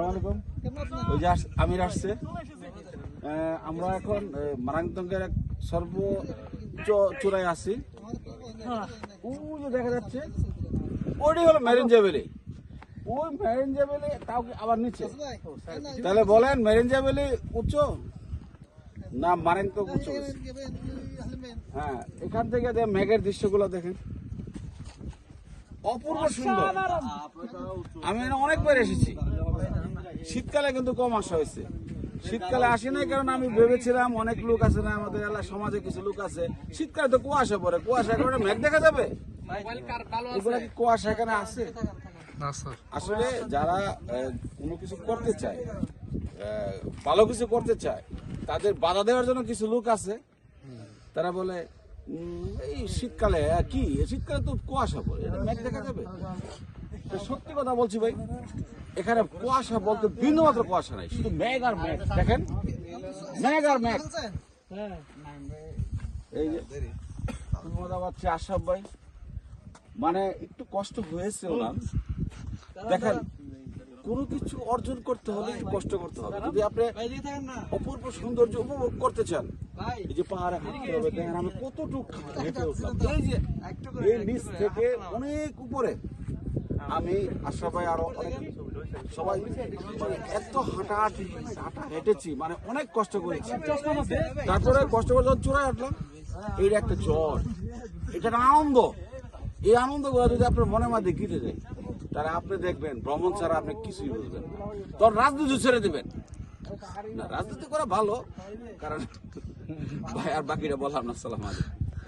আসসালামু আলাইকুম। ওই যে আমির আসছে। আমরা এখন মারাংতঙ্গের এক সর্বোচ্চ চূড়ায় আছি। ওই যে দেখা যাচ্ছে ওইটাই হলো মেরিন জেবেলি। ওই মেরিন জেবেলি তাও আবার নিচে। তাহলে বলেন মেরিন জেবেলি উচ্চ না মারাংতং উচ্চ? হ্যাঁ, এখান থেকে মেঘের দৃশ্যগুলো দেখেন, অপূর্ব সুন্দর। আমি অনেকবার এসেছি, শীতকালে কিন্তু কম আসা হয়েছে। শীতকালে আসি নাই কারণ আমি ভেবেছিলাম অনেক লোক আছে না আমাদের এলাকার সমাজে, কিছু লোক আছে শীতকালে তো কুয়াশা পড়ে, কুয়াশা কারণে মেঘ দেখা যাবে। এগুলো কি কুয়াশা এখানে আছে? আসলে যারা কোনো কিছু করতে চায়, ভালো কিছু করতে চায়, তাদের বাধা দেওয়ার জন্য কিছু লোক আছে। তারা বলে এই শীতকালে কি, শীতকালে তো কুয়াশা পড়ে, মেঘ দেখা যাবে। সত্যি কথা বলছি ভাই, এখানে কুয়াশা বলতে বিন্দু মাত্র কুয়াশা নাই, শুধু মেঘ আর মেঘ। দেখেন মেঘ আর মেঘ। এই যে মজা পাচ্ছে আশরাফ ভাই, মানে একটু কষ্ট হয়েছে ওনার। দেখেন কোনো কিছু অর্জন করতে হলে কষ্ট করতে হবে। যদি আপনি অপূর্ব সৌন্দর্য উপভোগ করতে চান, এই যে পাহাড়ে হাঁটতে হবে। দেখেন আমি কতটুকু হেঁটে উঠলাম, এই যে এই নিচ থেকে অনেক উপরে। আমি আশরাফ ভাই আরো অনেক সবাই মানে এত হাঁটা হেঁটেছি, মানে অনেক কষ্ট করেছি। তারপরে কষ্ট করে যখন চূড়ায় উঠলাম, এইটা একটা জ্বর, এটা একটা আনন্দ। এই আনন্দগুলো যদি আপনার মনের মধ্যে গিরে যায়, তাহলে আপনি দেখবেন ভ্রমণ ছাড়া আপনি কিছুই বুঝবেন না। তখন রাজনীতি ছেড়ে দেবেন না, রাজনীতি করা ভালো। কারণ ভাই আর বাকিটা বললাম না। আসসালামু আলাইকুম।